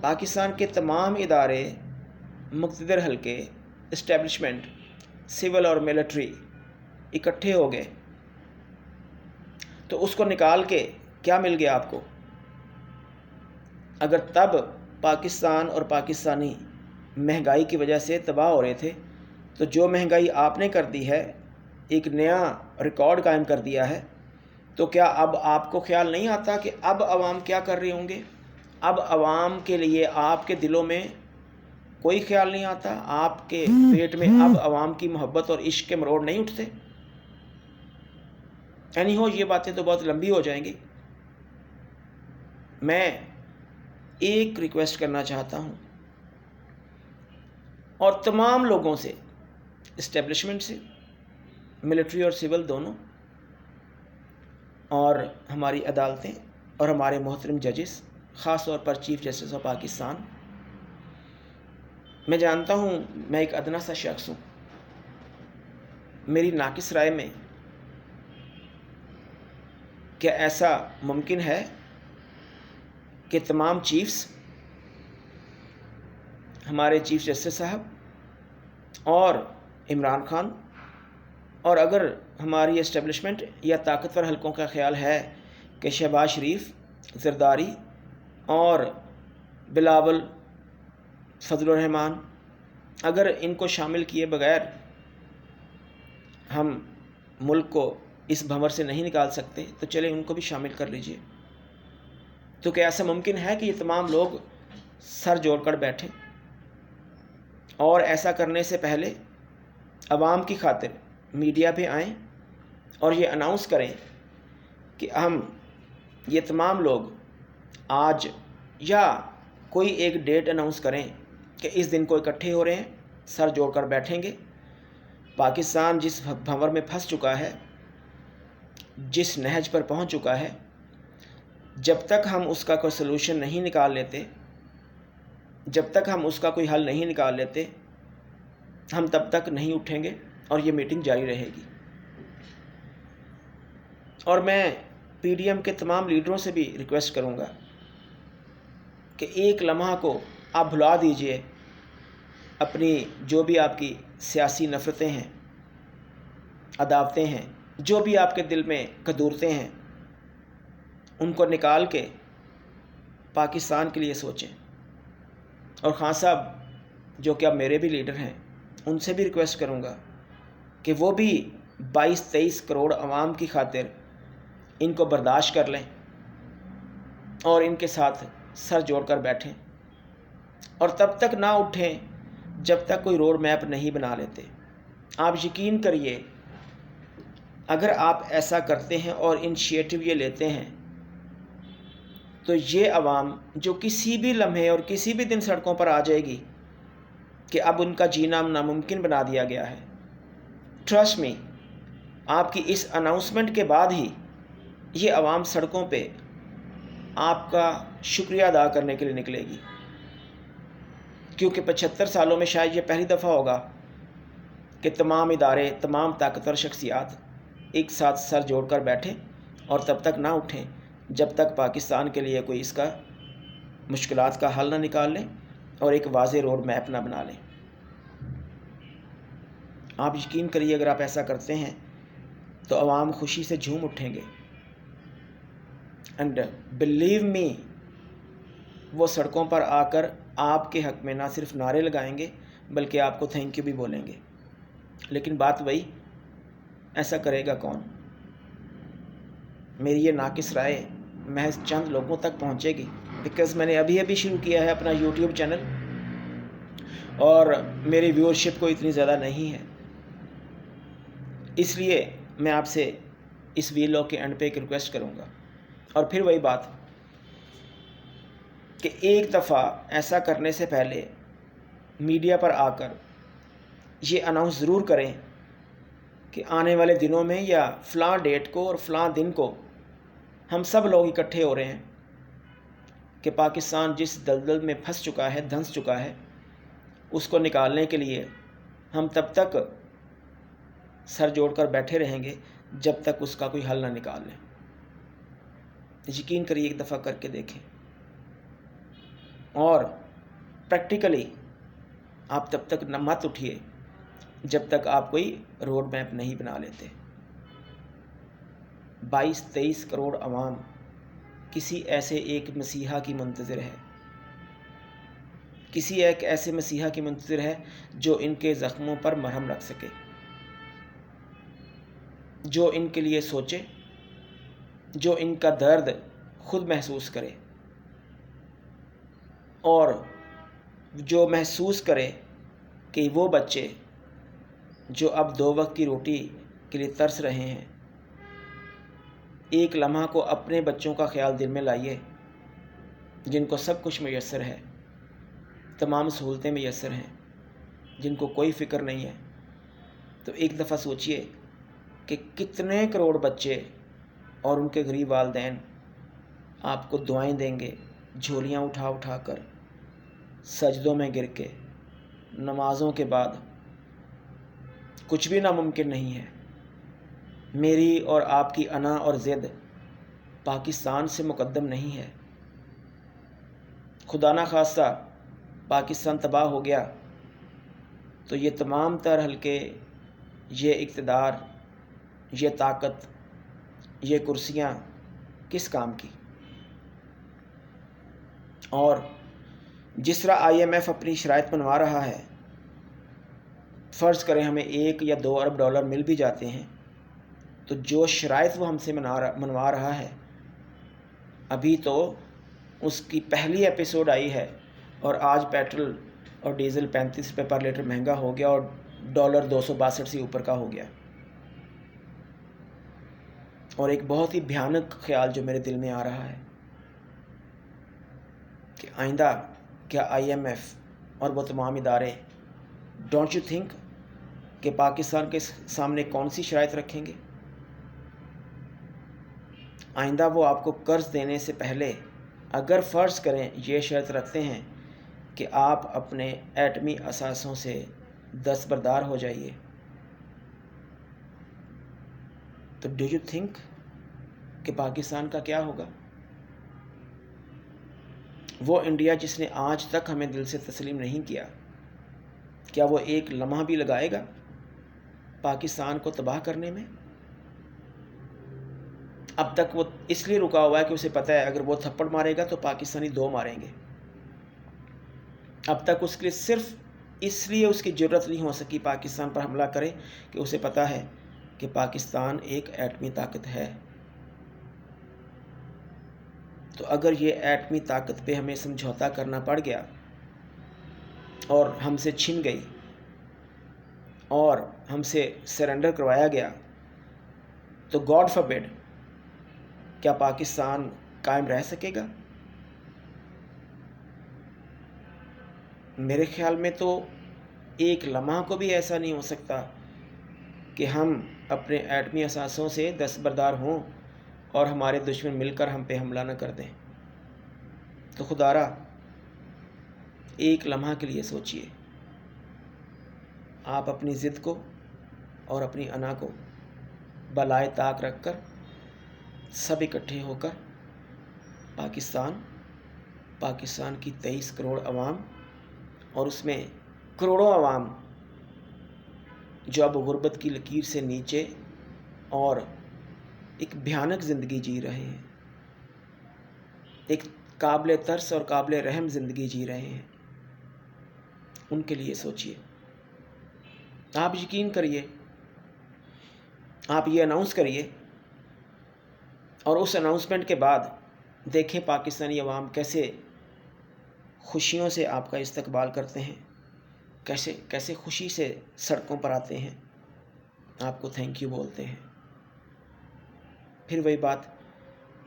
پاکستان کے تمام ادارے، مقتدر حلقے، اسٹیبلشمنٹ، سول اور ملٹری اکٹھے ہو گئے تو اس کو نکال کے کیا مل گیا آپ کو؟ اگر تب پاکستان اور پاکستانی مہنگائی کی وجہ سے تباہ ہو رہے تھے تو جو مہنگائی آپ نے کر دی ہے، ایک نیا ریکارڈ قائم کر دیا ہے، تو کیا اب آپ کو خیال نہیں آتا کہ اب عوام کیا کر رہے ہوں گے؟ اب عوام کے لیے آپ کے دلوں میں کوئی خیال نہیں آتا؟ آپ کے پیٹ میں اب عوام کی محبت اور عشق کے مروڑ نہیں اٹھتے؟ یہ باتیں تو بہت لمبی ہو جائیں گی۔ میں ایک ریکویسٹ کرنا چاہتا ہوں اور تمام لوگوں سے، اسٹیبلشمنٹ سے، ملٹری اور سول دونوں، اور ہماری عدالتیں اور ہمارے محترم ججز، خاص طور پر چیف جسٹس آف پاکستان۔ میں جانتا ہوں میں ایک ادنا سا شخص ہوں، میری ناقص رائے میں کیا ایسا ممکن ہے کہ تمام چیفز، ہمارے چیف جسٹس صاحب اور عمران خان، اور اگر ہماری اسٹیبلشمنٹ یا طاقتور حلقوں کا خیال ہے کہ شہباز شریف، زرداری اور بلاول، فضل الرحمان، اگر ان کو شامل کیے بغیر ہم ملک کو اس بھنور سے نہیں نکال سکتے تو چلیں ان کو بھی شامل کر لیجئے۔ تو کیا ایسا ممکن ہے کہ یہ تمام لوگ سر جوڑ کر بیٹھیں اور ایسا کرنے سے پہلے عوام کی خاطر میڈیا پہ آئیں اور یہ اناؤنس کریں کہ ہم یہ تمام لوگ آج یا کوئی ایک ڈیٹ اناؤنس کریں کہ اس دن کو اکٹھے ہو رہے ہیں، سر جوڑ کر بیٹھیں گے؟ پاکستان جس بھنور میں پھنس چکا ہے، جس نہج پر پہنچ چکا ہے، جب تک ہم اس کا کوئی سلوشن نہیں نکال لیتے، جب تک ہم اس کا کوئی حل نہیں نکال لیتے، ہم تب تک نہیں اٹھیں گے اور یہ میٹنگ جاری رہے گی۔ اور میں پی ڈی ایم کے تمام لیڈروں سے بھی ریکویسٹ کروں گا کہ ایک لمحہ کو آپ بھلا دیجئے اپنی جو بھی آپ کی سیاسی نفرتیں ہیں، عداوتیں ہیں، جو بھی آپ کے دل میں قدورتیں ہیں، ان کو نکال کے پاکستان کے لیے سوچیں۔ اور خان صاحب جو کہ اب میرے بھی لیڈر ہیں، ان سے بھی ریکویسٹ کروں گا کہ وہ بھی 22-23 کروڑ عوام کی خاطر ان کو برداشت کر لیں اور ان کے ساتھ سر جوڑ کر بیٹھیں، اور تب تک نہ اٹھیں جب تک کوئی روڈ میپ نہیں بنا لیتے۔ آپ یقین کریے، اگر آپ ایسا کرتے ہیں اور انیشیٹو یہ لیتے ہیں تو یہ عوام جو کسی بھی لمحے اور کسی بھی دن سڑکوں پر آ جائے گی کہ اب ان کا جینا ناممکن بنا دیا گیا ہے، ٹرسٹ می، آپ کی اس اناؤنسمنٹ کے بعد ہی یہ عوام سڑکوں پہ آپ کا شکریہ ادا کرنے کے لیے نکلے گی، کیونکہ 75 سالوں میں شاید یہ پہلی دفعہ ہوگا کہ تمام ادارے، تمام طاقتور شخصیات ایک ساتھ سر جوڑ کر بیٹھیں اور تب تک نہ اٹھیں جب تک پاکستان کے لیے کوئی اس کا مشکلات کا حل نہ نکال لیں اور ایک واضح روڈ میپ نہ بنا لیں۔ آپ یقین کریے، اگر آپ ایسا کرتے ہیں تو عوام خوشی سے جھوم اٹھیں گے، اینڈ بلیو می، وہ سڑکوں پر آ کر آپ کے حق میں نہ صرف نعرے لگائیں گے بلکہ آپ کو تھینک یو بھی بولیں گے۔ لیکن بات وہی، ایسا کرے گا کون؟ میری یہ ناقص رائے محض چند لوگوں تک پہنچے گی، بیکاز میں نے ابھی شروع کیا ہے اپنا یوٹیوب چینل اور میری ویورشپ کو اتنی زیادہ نہیں ہے، اس لیے میں آپ سے اس ویلاگ کے اینڈ پہ ایک ریکویسٹ کروں گا۔ اور پھر وہی بات کہ ایک دفعہ ایسا کرنے سے پہلے میڈیا پر آ کر یہ اناؤنس ضرور کریں کہ آنے والے دنوں میں یا فلاں ڈیٹ کو اور فلاں دن کو ہم سب لوگ اکٹھے ہو رہے ہیں کہ پاکستان جس دلدل میں پھنس چکا ہے، دھنس چکا ہے، اس کو نکالنے کے لیے ہم تب تک سر جوڑ کر بیٹھے رہیں گے جب تک اس کا کوئی حل نہ نکال لیں۔ یقین کریے، ایک دفعہ کر کے دیکھیں اور پریکٹیکلی آپ تب تک مت اٹھیے جب تک آپ کوئی روڈ میپ نہیں بنا لیتے۔ 22-23 کروڑ عوام کسی ایسے ایک مسیحا کی منتظر ہے، کسی ایک ایسے مسیحا کی منتظر ہے جو ان کے زخموں پر مرہم رکھ سکے، جو ان کے لیے سوچے، جو ان کا درد خود محسوس کرے، اور جو محسوس کرے کہ وہ بچے جو اب 2 وقت کی روٹی کے لیے ترس رہے ہیں، ایک لمحہ کو اپنے بچوں کا خیال دل میں لائیے جن کو سب کچھ میسر ہے، تمام سہولتیں میسر ہیں، جن کو کوئی فکر نہیں ہے۔ تو ایک دفعہ سوچئے کہ کتنے کروڑ بچے اور ان کے غریب والدین آپ کو دعائیں دیں گے، جھولیاں اٹھا اٹھا کر، سجدوں میں گر کے، نمازوں کے بعد۔ کچھ بھی ناممکن نہیں ہے۔ میری اور آپ کی انا اور ضد پاکستان سے مقدم نہیں ہے۔ خدا نہ خواستہ پاکستان تباہ ہو گیا تو یہ تمام تر حلقے، یہ اقتدار، یہ طاقت، یہ کرسیاں کس کام کی؟ اور جس طرح IMF اپنی شرائط منوا رہا ہے، فرض کریں ہمیں 1 یا 2 ارب ڈالر مل بھی جاتے ہیں، تو جو شرائط وہ ہم سے منوا رہا ہے، ابھی تو اس کی پہلی ایپیسوڈ آئی ہے اور آج پیٹرول اور ڈیزل 35 روپے پر لیٹر مہنگا ہو گیا اور ڈالر 262 سے اوپر کا ہو گیا۔ اور ایک بہت ہی بھیانک خیال جو میرے دل میں آ رہا ہے کہ آئندہ کیا IMF اور وہ تمام ادارے، ڈونٹ یو تھنک کہ پاکستان کے سامنے کون سی شرائط رکھیں گے؟ آئندہ وہ آپ کو قرض دینے سے پہلے اگر فرض کریں یہ شرط رکھتے ہیں کہ آپ اپنے ایٹمی اثاثوں سے دستبردار ہو جائیے، تو ڈو یو تھنک کہ پاکستان کا کیا ہوگا؟ وہ انڈیا جس نے آج تک ہمیں دل سے تسلیم نہیں کیا، کیا وہ ایک لمحہ بھی لگائے گا پاکستان کو تباہ کرنے میں؟ اب تک وہ اس لیے رکا ہوا ہے کہ اسے پتہ ہے اگر وہ تھپڑ مارے گا تو پاکستانی 2 ماریں گے۔ اب تک اس کے لیے صرف اس لیے اس کی جرت نہیں ہو سکی پاکستان پر حملہ کرے کہ اسے پتہ ہے کہ پاکستان ایک ایٹمی طاقت ہے۔ تو اگر یہ ایٹمی طاقت پہ ہمیں سمجھوتا کرنا پڑ گیا اور ہم سے چھن گئی اور ہم سے سرنڈر کروایا گیا، تو گاڈ فاربڈ کیا پاکستان قائم رہ سکے گا؟ میرے خیال میں تو ایک لمحہ کو بھی ایسا نہیں ہو سکتا کہ ہم اپنے ایٹمی اثاثوں سے دستبردار ہوں اور ہمارے دشمن مل کر ہم پہ حملہ نہ کر دیں۔ تو خدا را ایک لمحہ کے لیے سوچئے، آپ اپنی ضد کو اور اپنی انا کو بالائے طاق رکھ کر سب اکٹھے ہو کر پاکستان کی 23 کروڑ عوام اور اس میں کروڑوں عوام جو اب غربت کی لکیر سے نیچے اور ایک بھیانک زندگی جی رہے ہیں، ایک قابل ترس اور قابل رحم زندگی جی رہے ہیں، ان کے لیے سوچئے۔ آپ یقین کریے، آپ یہ اناؤنس کریے اور اس اناؤنسمنٹ کے بعد دیکھیں پاکستانی عوام کیسے خوشیوں سے آپ کا استقبال کرتے ہیں، کیسے خوشی سے سڑکوں پر آتے ہیں، آپ کو تھینک یو بولتے ہیں۔ پھر وہی بات،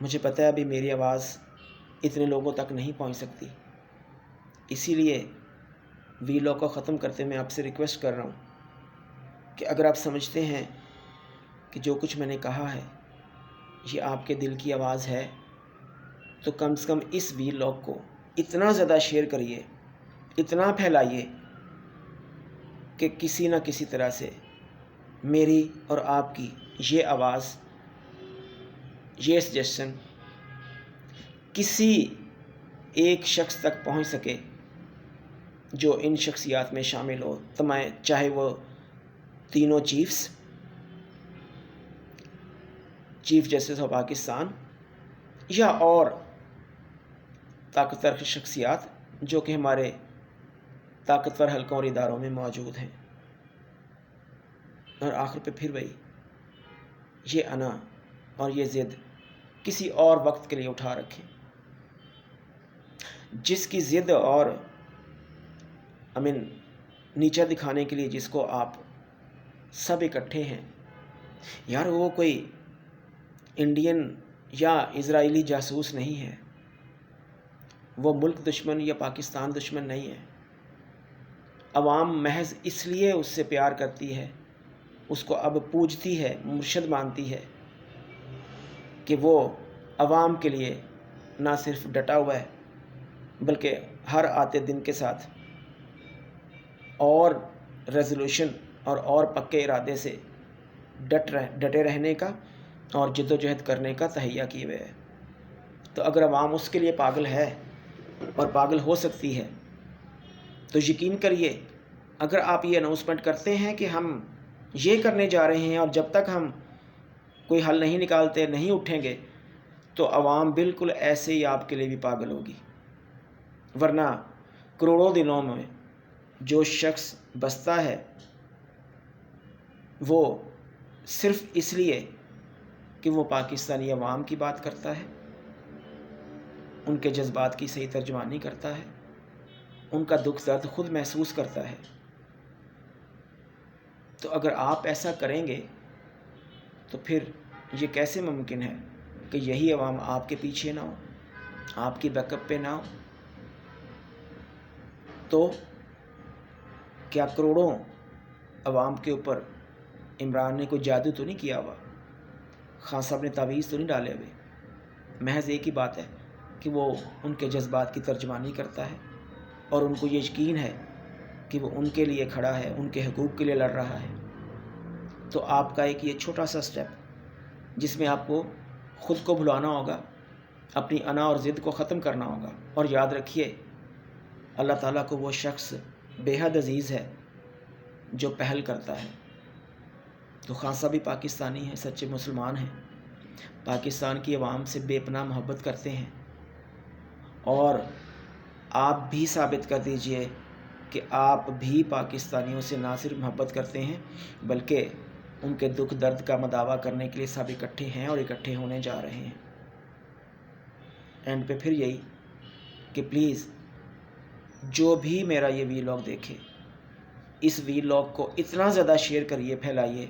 مجھے پتہ ہے ابھی میری آواز اتنے لوگوں تک نہیں پہنچ سکتی، اسی لیے ویلاگ کو ختم کرتے میں آپ سے ریکویسٹ کر رہا ہوں کہ اگر آپ سمجھتے ہیں کہ جو کچھ میں نے کہا ہے یہ آپ کے دل کی آواز ہے، تو کم سے کم اس ویلاگ کو اتنا زیادہ شیئر کریے، اتنا پھیلائیے کہ کسی نہ کسی طرح سے میری اور آپ کی یہ آواز، یہ سجیشن کسی ایک شخص تک پہنچ سکے جو ان شخصیات میں شامل ہو، چاہے وہ تینوں چیف جسٹس آف پاکستان یا اور طاقتور شخصیات جو کہ ہمارے طاقتور حلقوں اور اداروں میں موجود ہیں۔ اور آخر پہ پھر وہی یہ انا اور یہ ضد کسی اور وقت کے لیے اٹھا رکھیں، جس کی ضد اور نیچا دکھانے کے لیے جس کو آپ سب اکٹھے ہیں، یار وہ کوئی انڈین یا اسرائیلی جاسوس نہیں ہے، وہ ملک دشمن یا پاکستان دشمن نہیں ہے۔ عوام محض اس لیے اس سے پیار کرتی ہے، اس کو اب پوجتی ہے، مرشد مانتی ہے کہ وہ عوام کے لیے نہ صرف ڈٹا ہوا ہے بلکہ ہر آتے دن کے ساتھ اور ریزولوشن اور پکے ارادے سے ڈٹے رہنے کا اور جد و جہد کرنے کا تہیہ کیے ہوئے ہے۔ تو اگر عوام اس کے لیے پاگل ہے اور پاگل ہو سکتی ہے تو یقین کریے اگر آپ یہ اناؤنسمنٹ کرتے ہیں کہ ہم یہ کرنے جا رہے ہیں اور جب تک ہم کوئی حل نہیں نکالتے نہیں اٹھیں گے تو عوام بالکل ایسے ہی آپ کے لیے بھی پاگل ہوگی۔ ورنہ کروڑوں دنوں میں جو شخص بستا ہے وہ صرف اس لیے کہ وہ پاکستانی عوام کی بات کرتا ہے، ان کے جذبات کی صحیح ترجمانی کرتا ہے، ان کا دکھ درد خود محسوس کرتا ہے۔ تو اگر آپ ایسا کریں گے تو پھر یہ کیسے ممکن ہے کہ یہی عوام آپ کے پیچھے نہ ہو، آپ کی بیک اپ پہ نہ ہو؟ تو کیا کروڑوں عوام کے اوپر عمران نے کوئی جادو تو نہیں کیا ہوا؟ خان صاحب نے تعویذ تو نہیں ڈالے ہوئے؟ محض ایک ہی بات ہے کہ وہ ان کے جذبات کی ترجمانی کرتا ہے اور ان کو یہ یقین ہے کہ وہ ان کے لیے کھڑا ہے، ان کے حقوق کے لیے لڑ رہا ہے۔ تو آپ کا ایک یہ چھوٹا سا سٹیپ جس میں آپ کو خود کو بھلانا ہوگا، اپنی انا اور ضد کو ختم کرنا ہوگا، اور یاد رکھیے اللہ تعالیٰ کو وہ شخص بے حد عزیز ہے جو پہل کرتا ہے۔ تو خان صاحب بھی پاکستانی ہیں، سچے مسلمان ہیں، پاکستان کی عوام سے بے پناہ محبت کرتے ہیں، اور آپ بھی ثابت کر دیجئے کہ آپ بھی پاکستانیوں سے نہ صرف محبت کرتے ہیں بلکہ ان کے دکھ درد کا مداوع کرنے کے لیے سب اکٹھے ہیں اور اکٹھے ہونے جا رہے ہیں۔ اینڈ پہ پھر یہی کہ پلیز جو بھی میرا یہ ویلاگ دیکھے اس ویلاگ کو اتنا زیادہ شیئر کریے، پھیلائیے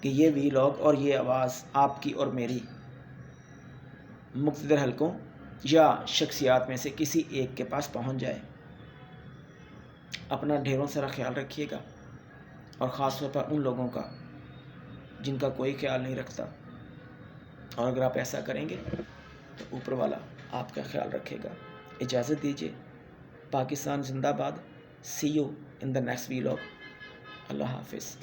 کہ یہ ویلاگ اور یہ آواز آپ کی اور میری مقتدر حلقوں یا شخصیات میں سے کسی ایک کے پاس پہنچ جائے۔ اپنا ڈھیروں سارا خیال رکھیے گا، اور خاص طور پر ان لوگوں کا جن کا کوئی خیال نہیں رکھتا، اور اگر آپ ایسا کریں گے تو اوپر والا آپ کا خیال رکھے گا۔ اجازت دیجیے، پاکستان زندہ باد۔ See you in the next vlog. اللہ حافظ۔